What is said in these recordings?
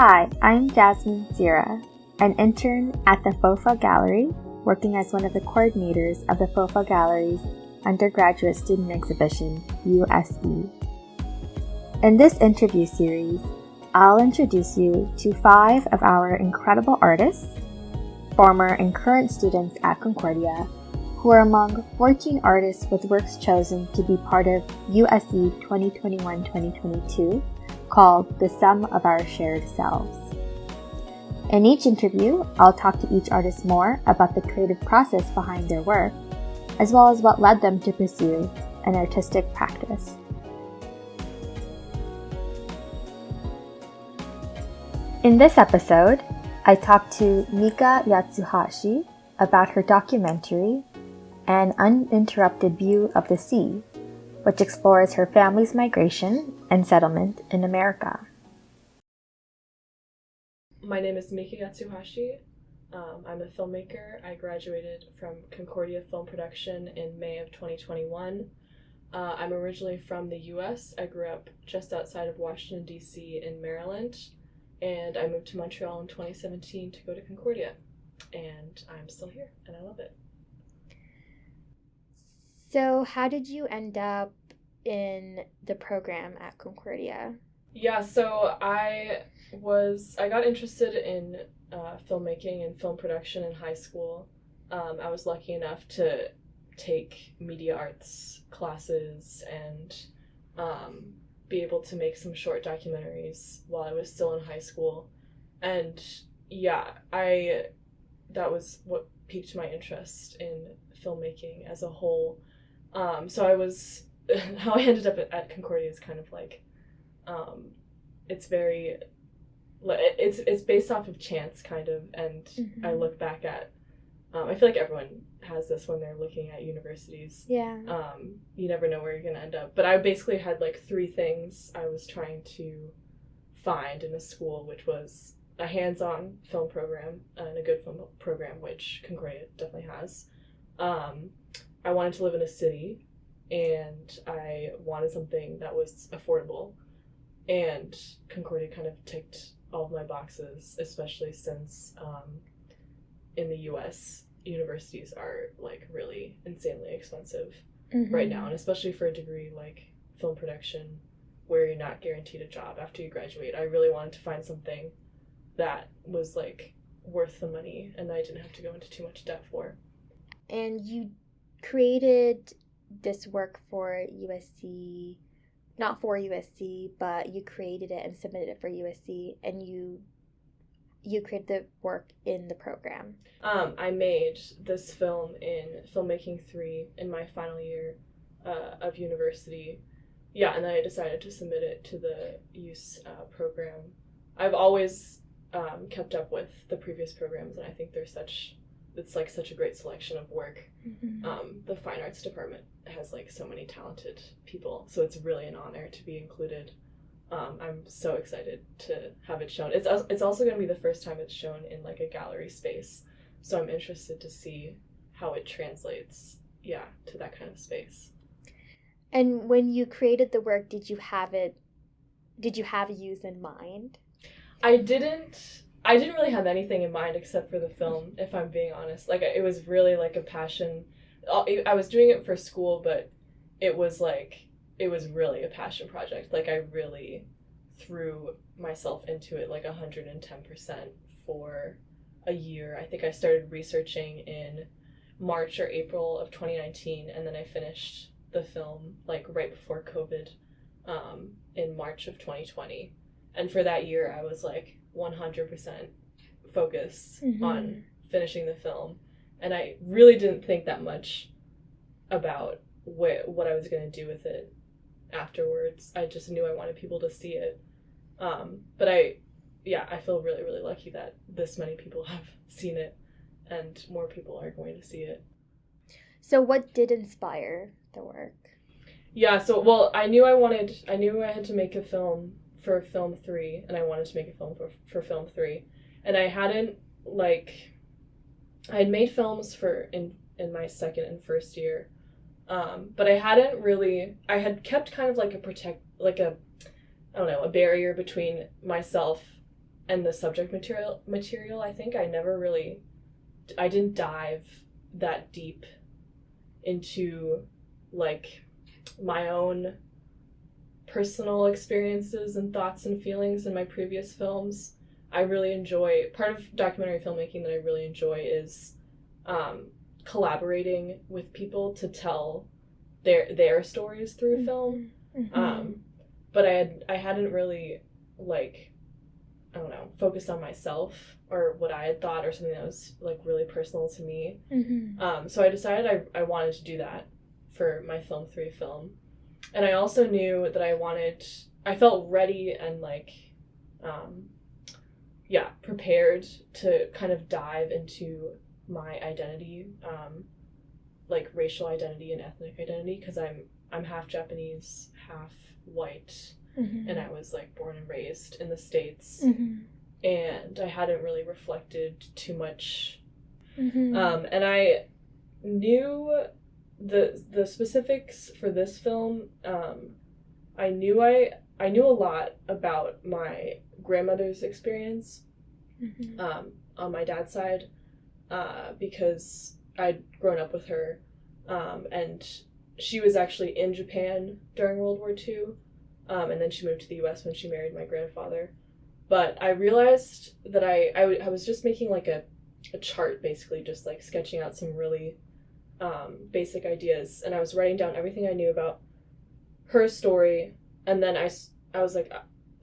Hi, I'm Jasmine Sihra, an intern at the FOFA Gallery, working as one of the coordinators of the FOFA Gallery's undergraduate student exhibition, USE. In this interview series, I'll introduce you to 5 of our incredible artists, former and current students at Concordia, who are among 14 artists with works chosen to be part of USE2021-2022, called The Sum of Our Shared Selves. In each interview, I'll talk to each artist more about the creative process behind their work, as well as what led them to pursue an artistic practice. In this episode, I talked to Mika Yatsuhashi about her documentary, An Uninterrupted View of the Sea, which explores her family's migration and settlement in America. My name is Mika Yatsuhashi. I'm a filmmaker. I graduated from Concordia Film Production in May of 2021. I'm originally from the US. I grew up just outside of Washington, D.C. in Maryland, and I moved to Montreal in 2017 to go to Concordia. And I'm still here, and I love it. So how did you end up in the program at Concordia? Yeah, so I got interested in filmmaking and film production in high school. I was lucky enough to take media arts classes and be able to make some short documentaries while I was still in high school. And yeah, that was what piqued my interest in filmmaking as a whole. So how I ended up at Concordia is kind of like, it's based off of chance, kind of, and mm-hmm. I look back at, I feel like everyone has this when they're looking at universities. Yeah. You never know where you're going to end up. But I basically had like 3 things I was trying to find in a school, which was a hands-on film program and a good film program, which Concordia definitely has. I wanted to live in a city, and I wanted something that was affordable. And Concordia kind of ticked all of my boxes, especially since in the US, universities are like really insanely expensive mm-hmm. right now, and especially for a degree like film production, where you're not guaranteed a job after you graduate. I really wanted to find something that was like worth the money and that I didn't have to go into too much debt for. And you created this work for USC, not for USC, but you created it and submitted it for USC, and you created the work in the program. I made this film in Filmmaking 3 in my final year of university. Yeah, and then I decided to submit it to the USE program. I've always kept up with the previous programs, and I think it's like such a great selection of work. Mm-hmm. The fine arts department has like so many talented people, so it's really an honor to be included. I'm so excited to have it shown. It's also going to be the first time it's shown in like a gallery space, so I'm interested to see how it translates, to that kind of space. And when you created the work, did you have use in mind? I didn't really have anything in mind except for the film, if I'm being honest. Like, it was really like a passion. I was doing it for school, but it was really a passion project. Like, I really threw myself into it like 110% for a year. I think I started researching in March or April of 2019, and then I finished the film like right before COVID in March of 2020. And for that year, I was like 100% focused mm-hmm. on finishing the film, and I really didn't think that much about what I was going to do with it afterwards. I just knew I wanted people to see it. But I feel really, really lucky that this many people have seen it, and more people are going to see it. So what did inspire the work? Yeah, so, well, I knew I had to make a film for film 3, and I wanted to make a film for film 3. And I had made films in my second and first year, but I had kept kind of like a barrier between myself and the subject material, I think I didn't dive that deep into like my own personal experiences and thoughts and feelings in my previous films. I really enjoy, part of documentary filmmaking that I really enjoy is collaborating with people to tell their stories through film. But I hadn't really, like, I don't know, focused on myself or what I had thought or something that was, like, really personal to me. So I decided I wanted to do that for my Film 3 film. And I also knew that I felt ready and, like, prepared to kind of dive into my identity, like, racial identity and ethnic identity, because I'm half Japanese, half white, and I was, like, born and raised in the States, and I hadn't really reflected too much, and I knew the specifics for this film. I knew a lot about my grandmother's experience, on my dad's side, because I'd grown up with her, and she was actually in Japan during World War II, and then she moved to the US when she married my grandfather. But I realized that I was just making, like, a chart, basically, just, like, sketching out some really basic ideas, and I was writing down everything I knew about her story, and then I was, like,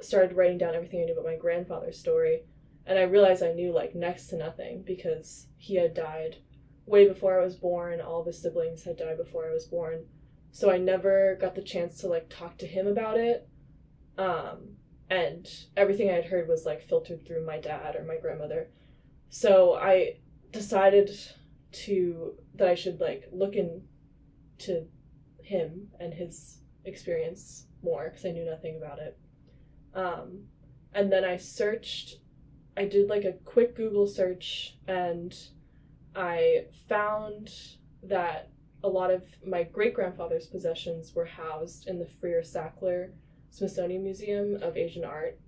started writing down everything I knew about my grandfather's story, and I realized I knew, like, next to nothing, because he had died way before I was born. All of his siblings had died before I was born, so I never got the chance to, like, talk to him about it, and everything I had heard was, like, filtered through my dad or my grandmother. So I decided that I should, like, look into him and his experience more, because I knew nothing about it. And then I did, like, a quick Google search, and I found that a lot of my great-grandfather's possessions were housed in the Freer-Sackler Smithsonian Museum of Asian Art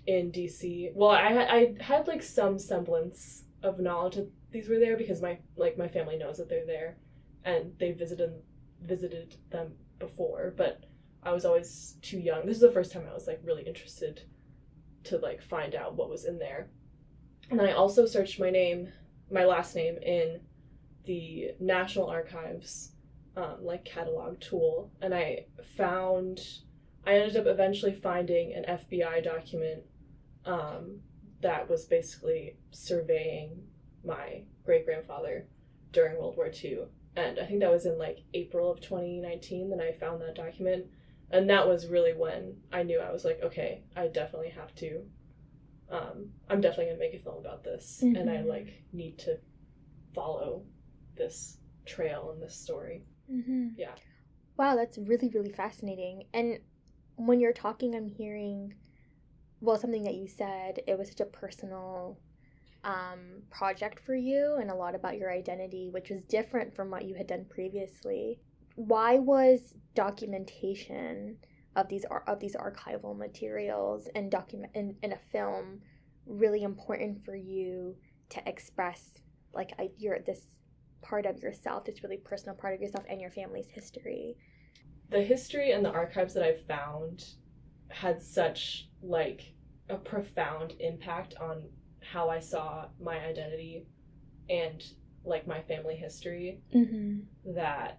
in DC. Well, I had, like, some semblance of knowledge that these were there, because my family knows that they're there, and they visited them before, but I was always too young. This is the first time I was, like, really interested to, like, find out what was in there. And then I also searched my last name in the National Archives, like, catalog tool, and I ended up eventually finding an FBI document that was basically surveying my great-grandfather during World War II. And I think that was in, like, April of 2019 that I found that document. And that was really when I knew, I was like, okay, I definitely have to, I'm definitely going to make a film about this. And I, like, need to follow this trail and this story. Yeah. Wow, that's really, really fascinating. And when you're talking, I'm hearing, well, something that you said, it was such a personal project for you, and a lot about your identity, which was different from what you had done previously. Why was documentation of these archival materials and in a film really important for you to express, like, this part of yourself, this really personal part of yourself and your family's history? The history and the archives that I've found had such, like, a profound impact on how I saw my identity and, like, my family history, that,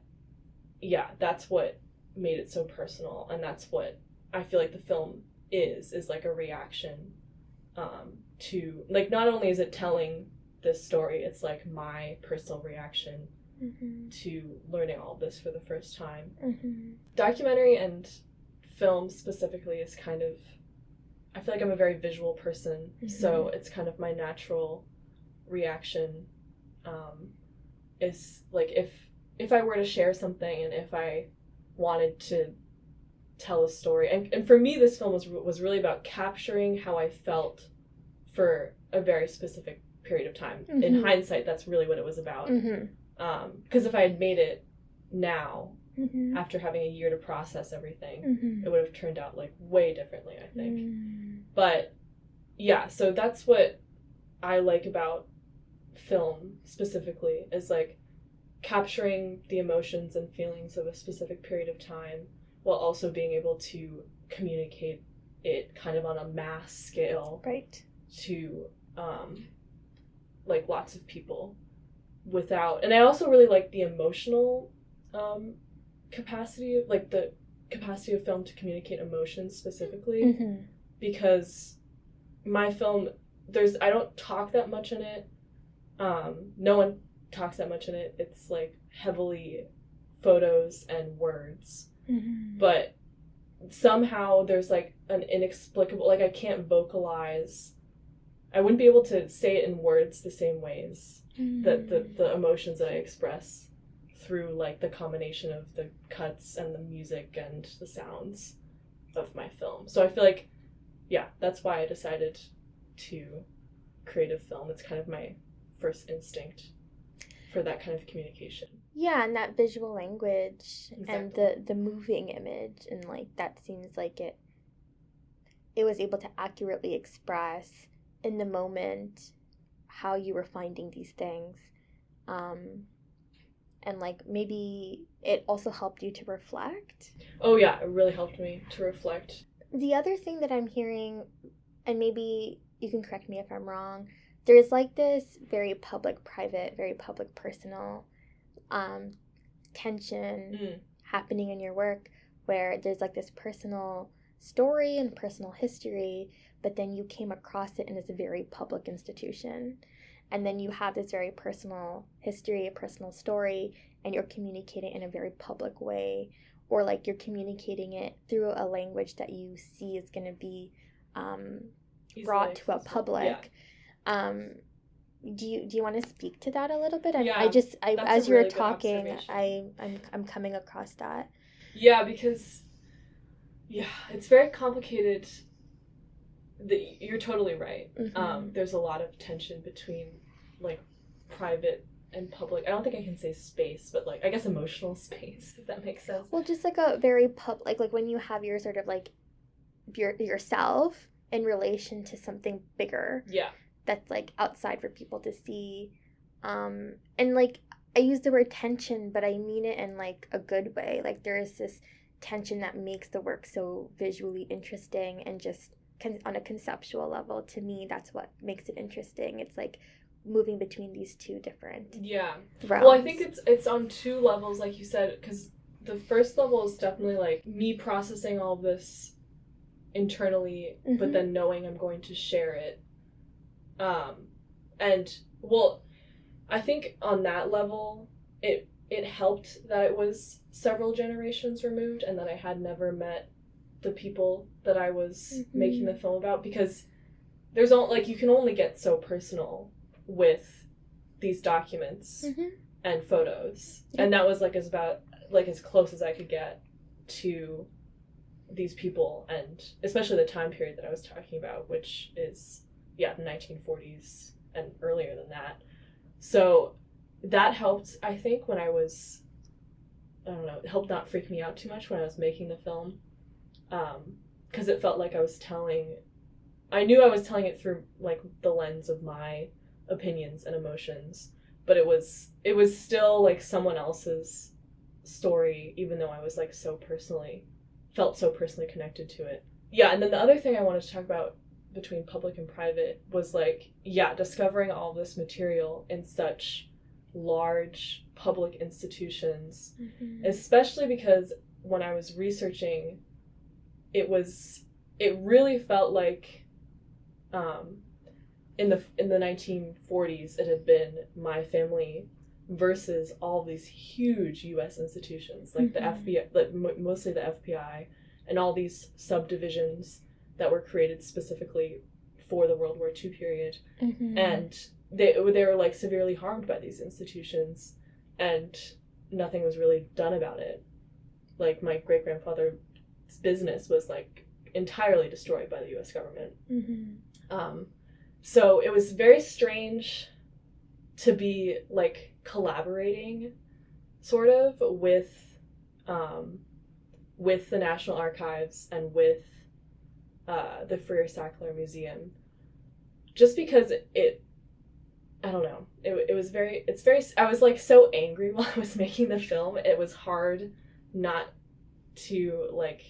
yeah, that's what made it so personal, and that's what I feel like the film is like a reaction to, like, not only is it telling this story, it's, like, my personal reaction to learning all of this for the first time. Documentary and film specifically is kind of, I feel like I'm a very visual person, so it's kind of my natural reaction, is, like, if I were to share something and if I wanted to tell a story, and for me this film was really about capturing how I felt for a very specific period of time. In hindsight, that's really what it was about. Because if I had made it now, after having a year to process everything, it would have turned out, like, way differently, I think. But yeah, so that's what I like about film specifically, is like capturing the emotions and feelings of a specific period of time while also being able to communicate it kind of on a mass scale, right, to like lots of people without. And I also really like the emotional capacity, like the capacity of film to communicate emotions specifically, mm-hmm. because my film, I don't talk that much in it. No one talks that much in it. It's like heavily photos and words. Mm-hmm. But somehow there's like an inexplicable, like I can't vocalize, I wouldn't be able to say it in words the same ways that the emotions that I express through like the combination of the cuts and the music and the sounds of my film. So I feel like, yeah, that's why I decided to create a film. It's kind of my first instinct for that kind of communication. Yeah, and that visual language, Exactly. and the moving image, and like that seems like it was able to accurately express in the moment how you were finding these things. And like maybe it also helped you to reflect. Oh yeah, it really helped me to reflect. The other thing that I'm hearing, and maybe you can correct me if I'm wrong, there's like this very public private, very public personal tension happening in your work, where there's like this personal story and personal history, but then you came across it in this very public institution. And then you have this very personal history, a personal story, and you're communicating in a very public way, or like you're communicating it through a language that you see is going to be brought to a public. Yeah. Do you want to speak to that a little bit? Yeah, As you were talking, I'm coming across that. Yeah, because it's very complicated. You're totally right. Mm-hmm. There's a lot of tension between like private and public. I don't think I can say space, but like I guess emotional space, if that makes sense. Well, just like a very like when you have your sort of like yourself in relation to something bigger. Yeah. That's like outside for people to see. And like I use the word tension, but I mean it in like a good way. Like there is this tension that makes the work so visually interesting, and just on a conceptual level, to me, that's what makes it interesting. It's like moving between these two different realms. Well, I think it's on two levels, like you said, because the first level is definitely like me processing all this internally, mm-hmm. but then knowing I'm going to share it. And well, I think on that level, it helped that it was several generations removed and that I had never met the people that I was mm-hmm. making the film about, because there's you can only get so personal with these documents mm-hmm. and photos. Yeah. And that was as close as I could get to these people, and especially the time period that I was talking about, which is the 1940s and earlier than that. So that helped, I think, when I was, I don't know, it helped not freak me out too much when I was making the film. Because it felt like I knew I was telling it through like the lens of my opinions and emotions, but it was still like someone else's story, even though I was like felt so personally connected to it. Yeah, and then the other thing I wanted to talk about between public and private was like, discovering all this material in such large public institutions, mm-hmm. especially because when I was researching, it really felt like in the 1940s it had been my family versus all these huge US institutions like mm-hmm. the FBI, like mostly the FBI, and all these subdivisions that were created specifically for the World War II period. Mm-hmm. And they were like severely harmed by these institutions, and nothing was really done about it. Like my great-grandfather's business was like entirely destroyed by the US government. Mm-hmm. So it was very strange to be like collaborating sort of with the National Archives and with the Freer-Sackler Museum just because I don't know, I was like so angry while I was making the film. It was hard not to like,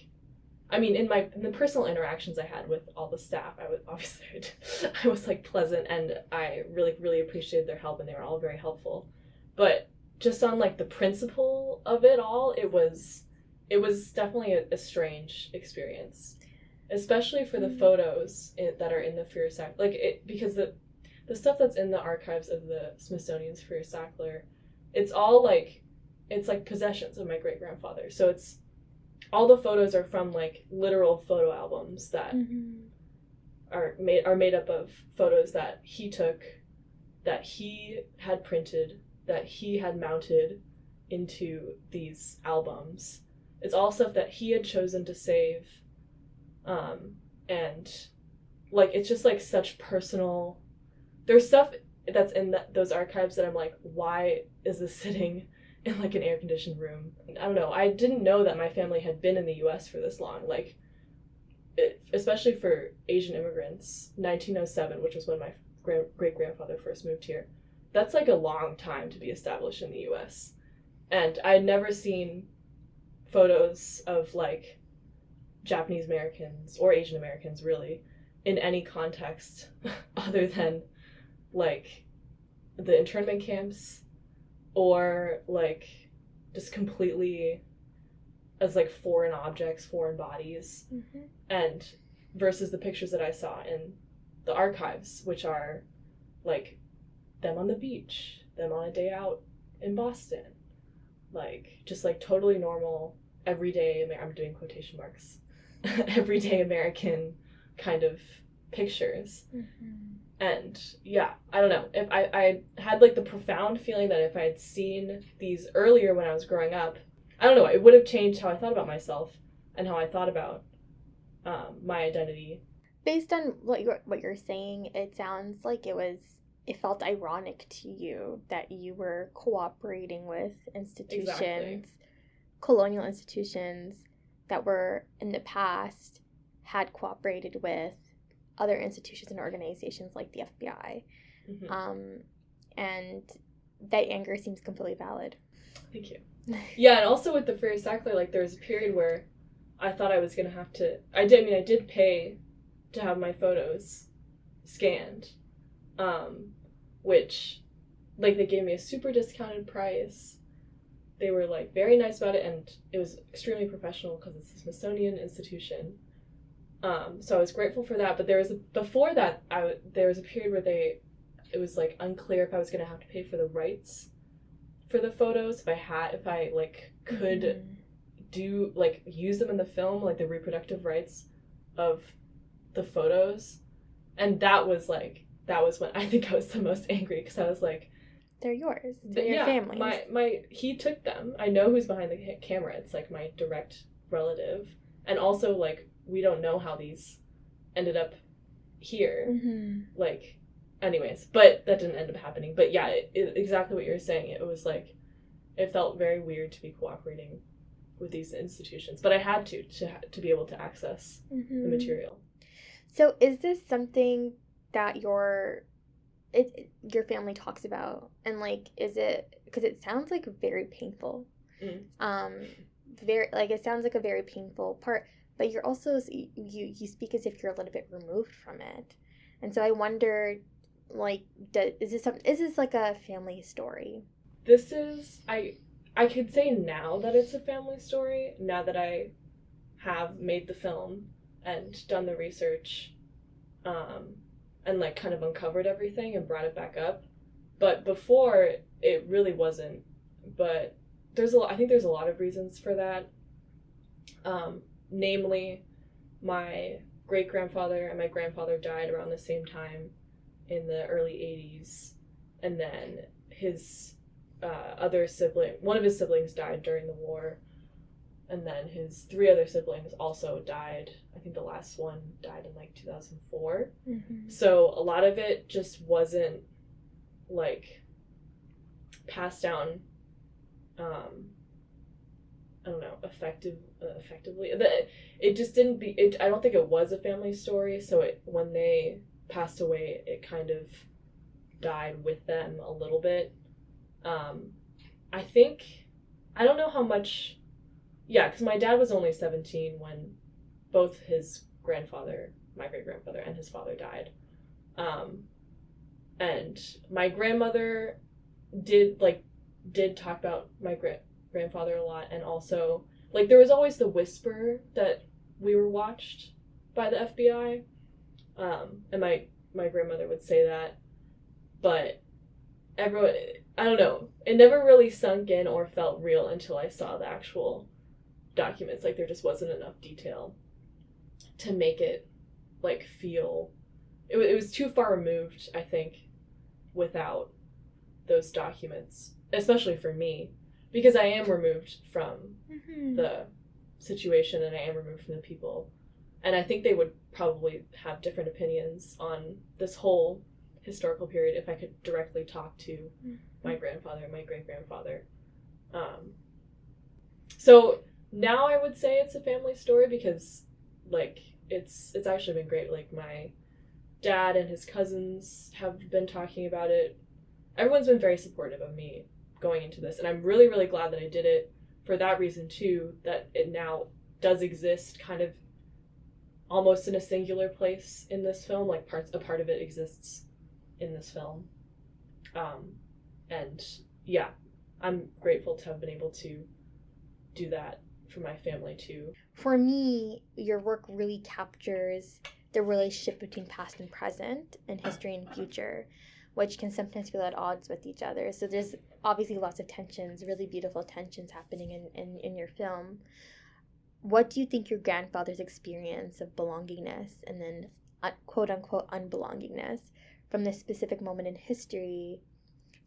I mean, in the personal interactions I had with all the staff, I was like pleasant, and I really, really appreciated their help, and they were all very helpful. But just on like the principle of it all, it was definitely a strange experience, especially for the photos that are in the Fuhrer-Sackler, because the stuff that's in the archives of the Smithsonian's Fuhrer-Sackler, it's all like, it's like possessions of my great-grandfather. So it's, all the photos are from like literal photo albums that are made up of photos that he took, that he had printed, that he had mounted into these albums. It's all stuff that he had chosen to save, and like, it's just like such personal. There's stuff that's in those archives that I'm like, why is this sitting in like an air-conditioned room? I don't know. I didn't know that my family had been in the U.S. for this long. Like, especially for Asian immigrants, 1907, which was when my great-grandfather first moved here. That's like a long time to be established in the U.S. And I had never seen photos of like Japanese Americans or Asian Americans really in any context other than like the internment camps, or like just completely as like foreign objects, foreign bodies, and versus the pictures that I saw in the archives, which are like them on the beach, them on a day out in Boston, like just like totally normal, everyday, I'm doing quotation marks, everyday American kind of pictures. And yeah, I don't know, if I had like the profound feeling that if I had seen these earlier when I was growing up, I don't know, it would have changed how I thought about myself and how I thought about my identity. Based on what you're saying, it sounds like it felt ironic to you that you were cooperating with institutions, Exactly. colonial institutions that were in the past had cooperated with other institutions and organizations like the FBI. And that anger seems completely valid. Thank you. Yeah, and also with the Fuhrer-Sackler, like there was a period where I thought I was gonna have to. I did pay to have my photos scanned, which, like, they gave me a super discounted price. They were like very nice about it, and it was extremely professional because it's a Smithsonian institution. So I was grateful for that. But before that, there was a period where it was like unclear if I was gonna have to pay for the rights for the photos, if I like could do like use them in the film, like the reproductive rights of the photos. And that was when I think I was the most angry, because I was like, they're yours, they're your family's. He took them. I know who's behind the camera. It's like my direct relative, and also like we don't know how these ended up here. Like, anyways, but that didn't end up happening. But yeah, exactly what you're saying. It was like, it felt very weird to be cooperating with these institutions, but I had to be able to access the material. So is this something that your family talks about? And like, is it, because it sounds like very painful. It sounds like a very painful part, but you're also, you speak as if you're a little bit removed from it. And so I wonder, like, is this like a family story? This is, I could say now that it's a family story, now that I have made the film and done the research, and like kind of uncovered everything and brought it back up. But before, it really wasn't. But I think there's a lot of reasons for that. Namely, my great-grandfather and my grandfather died around the same time in the early 80s. And then his one of his siblings died during the war. And then his 3 other siblings also died. I think the last one died in like 2004. So a lot of it just wasn't like passed down, I don't know, effectively. It just didn't I don't think it was a family story. So when they passed away, it kind of died with them a little bit. I think, I don't know how much, because my dad was only 17 when both his grandfather, my great-grandfather, and his father died. And my grandmother did talk about my grandfather a lot, and also, like, there was always the whisper that we were watched by the FBI, and my grandmother would say that, but everyone, I don't know, it never really sunk in or felt real until I saw the actual documents. Like, there just wasn't enough detail to make it, like, feel, it was too far removed, I think, without those documents, especially for me, because I am removed from the situation, and I am removed from the people, and I think they would probably have different opinions on this whole historical period if I could directly talk to my grandfather and my great-grandfather. So now I would say it's a family story, because, like, it's actually been great. Like, my dad and his cousins have been talking about it. Everyone's been very supportive of me going into this, and I'm really, really glad that I did it for that reason too, that it now does exist kind of almost in a singular place in this film. Like, a part of it exists in this film. And yeah, I'm grateful to have been able to do that for my family too. For me, your work really captures the relationship between past and present, and history and future, which can sometimes feel at odds with each other. So there's obviously lots of tensions, really beautiful tensions happening in your film. What do you think your grandfather's experience of belongingness and then quote-unquote unbelongingness from this specific moment in history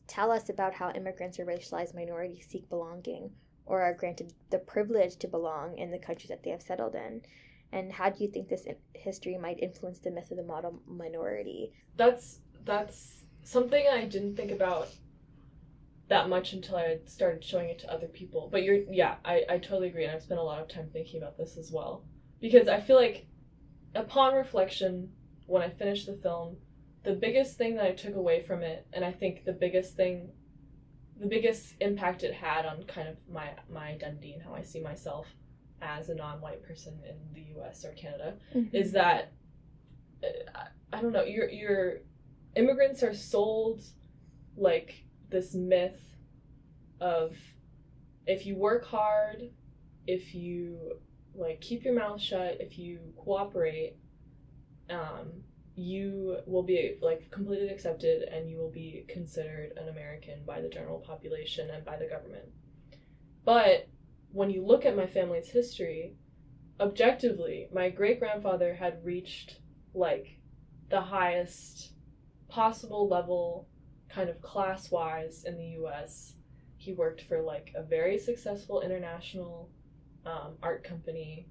tell us about how immigrants or racialized minorities seek belonging or are granted the privilege to belong in the countries that they have settled in? And how do you think this history might influence the myth of the model minority? That's something I didn't think about that much until I started showing it to other people. But I totally agree, and I've spent a lot of time thinking about this as well. Because I feel like, upon reflection, when I finished the film, the biggest thing that I took away from it, and I think the biggest impact it had on kind of my identity and how I see myself as a non-white person in the US or Canada, is that, I don't know, your immigrants are sold, like, this myth of, if you work hard, if you, like, keep your mouth shut, if you cooperate, you will be, like, completely accepted, and you will be considered an American by the general population and by the government. But when you look at my family's history, objectively, my great-grandfather had reached, like, the highest possible level, kind of class-wise, in the US. He worked for, like, a very successful international art company.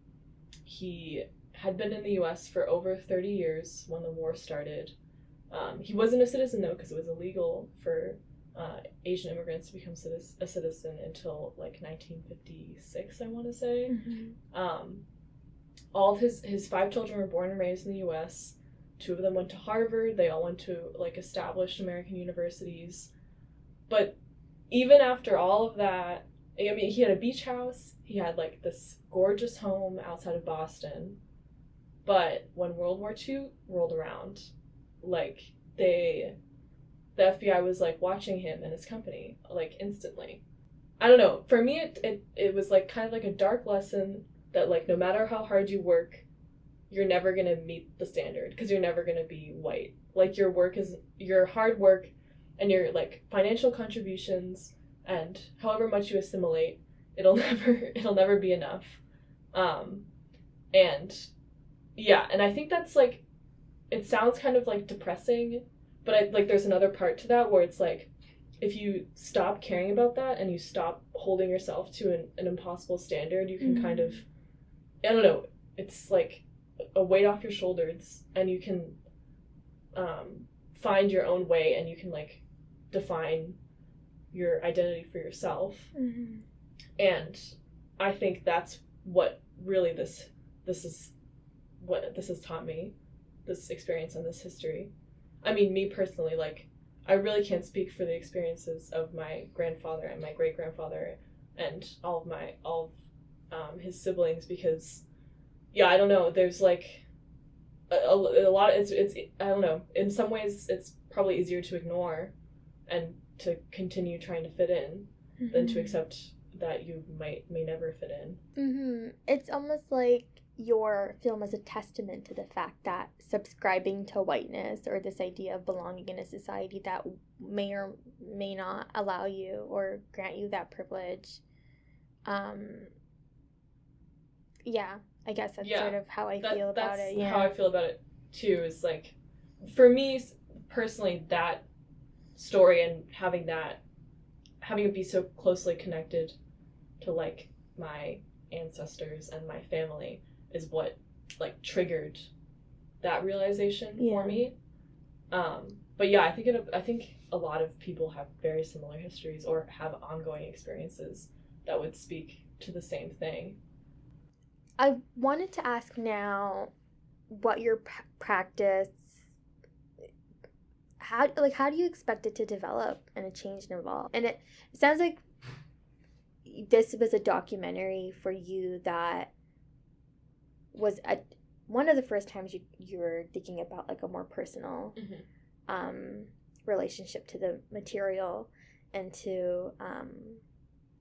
He had been in the US for over 30 years when the war started. He wasn't a citizen, though, because it was illegal for Asian immigrants to become a citizen until, like, 1956, I want to say. All of his 5 children were born and raised in the US. 2 of them went to Harvard. They all went to, like, established American universities. But even after all of that, I mean, he had a beach house. He had, like, this gorgeous home outside of Boston. But when World War II rolled around, like, the FBI was, like, watching him and his company, like, instantly. I don't know. For me, it was, like, kind of like a dark lesson that, like, no matter how hard you work, you're never going to meet the standard, because you're never going to be white. Like, your hard work and your, like, financial contributions and however much you assimilate, it'll never be enough. And yeah, and I think that's, like, it sounds kind of, like, depressing, but there's another part to that where it's like, if you stop caring about that and you stop holding yourself to an impossible standard, you can kind of, I don't know, it's like a weight off your shoulders, and you can find your own way, and you can, like, define your identity for yourself. And I think that's what really this is what this has taught me, this experience and this history. I mean, me personally, like, I really can't speak for the experiences of my grandfather and my great-grandfather and all of his siblings, because, yeah, I don't know, there's, like, a lot, it's I don't know, in some ways it's probably easier to ignore and to continue trying to fit in than to accept that you may never fit in. It's almost like your film is a testament to the fact that subscribing to whiteness, or this idea of belonging in a society that may or may not allow you or grant you that privilege, yeah, I guess that's sort of how I feel about it. That's how I feel about it too, is like, for me personally, that story and having it be so closely connected to, like, my ancestors and my family is what, like, triggered that realization for me. But yeah, I think a lot of people have very similar histories or have ongoing experiences that would speak to the same thing. I wanted to ask now what your practice, how do you expect it to develop and change and evolve? And it sounds like this was a documentary for you that was one of the first times you were thinking about, like, a more personal relationship to the material and to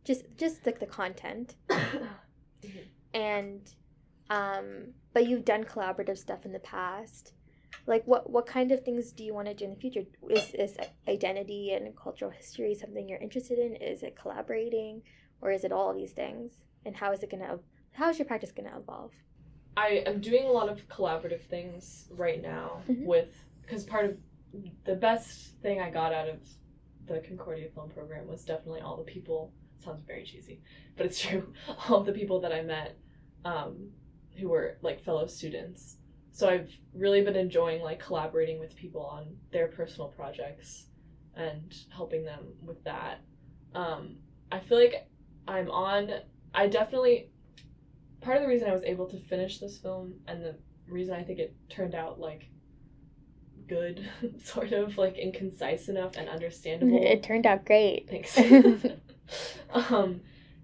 just like the content. And but you've done collaborative stuff in the past. Like, what kind of things do you want to do in the future? Is identity and cultural history something you're interested in? Is it collaborating, or is it all of these things? And how is your practice gonna evolve? I am doing a lot of collaborative things right now because part of the best thing I got out of the Concordia film program was definitely all the people, it sounds very cheesy, but it's true, all of the people that I met who were, like, fellow students. So I've really been enjoying, like, collaborating with people on their personal projects and helping them with that. I feel like part of the reason I was able to finish this film, and the reason I think it turned out, like, good, sort of, like, and concise enough and understandable. It turned out great. Thanks.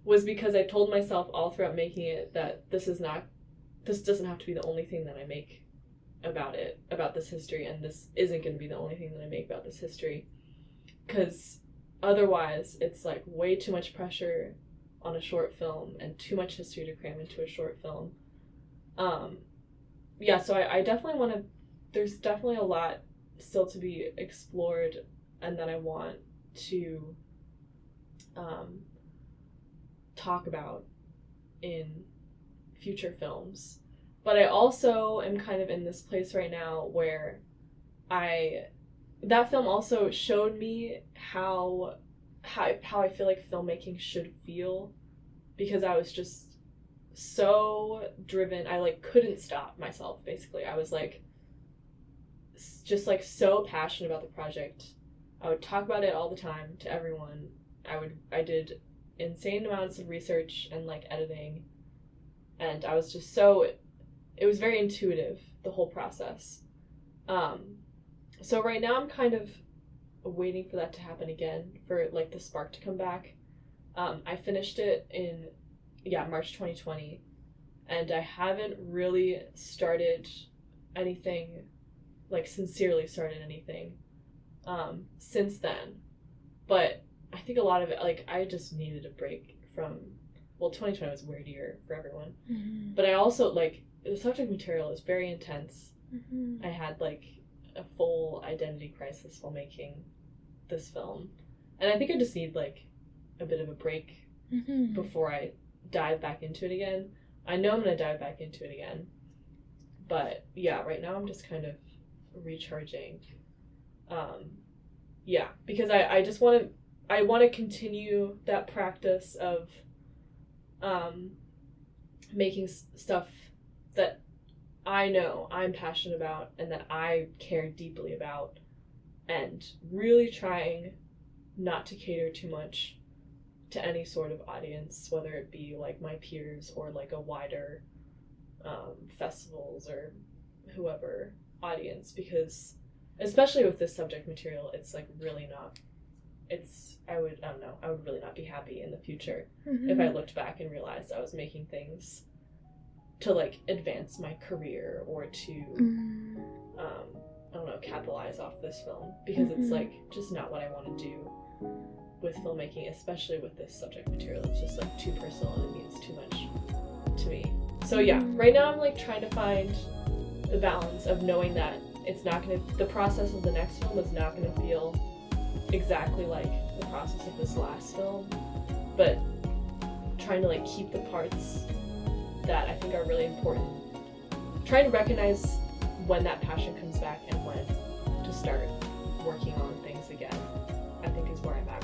Was because I told myself all throughout making it that this doesn't have to be the only thing that I make about this history, and this isn't going to be the only thing that I make about this history, because otherwise it's, like, way too much pressure on a short film and too much history to cram into a short film. So I definitely want to, there's definitely a lot still to be explored and that I want to talk about in future films. But I also am kind of in this place right now where that film also showed me how I feel like filmmaking should feel, because I was just so driven. I, like, couldn't stop myself, basically. I was, like, just, like, so passionate about the project. I would talk about it all the time to everyone. I did insane amounts of research and, like, editing, and I was just it was very intuitive, the whole process. So right now I'm kind of waiting for that to happen again, for, like, the spark to come back. I finished it in March 2020, and I haven't really started anything, like, sincerely started anything since then. But I think a lot of it, like, I just needed a break from, 2020 was a weird year for everyone. But I also, like, the subject material is very intense. I had, like, a full identity crisis while making this film, and I think I just need, like, a bit of a break before I dive back into it again. I know I'm gonna dive back into it again, but yeah, right now I'm just kind of recharging. Because I just want to continue that practice of making stuff that I know I'm passionate about and that I care deeply about, and really trying not to cater too much to any sort of audience, whether it be, like, my peers or, like, a wider festivals or whoever. audience, because especially with this subject material, it's like really not, I would really not be happy in the future if I looked back and realized I was making things to like advance my career or to capitalize off this film, because it's like just not what I want to do with filmmaking, especially with this subject material. It's just like too personal and it means too much to me. So yeah, right now I'm like trying to find the balance of knowing that the process of the next film is not gonna feel exactly like the process of this last film, but trying to like keep the parts that I think are really important. Trying to recognize when that passion comes back and when to start working on things again, I think is where I'm at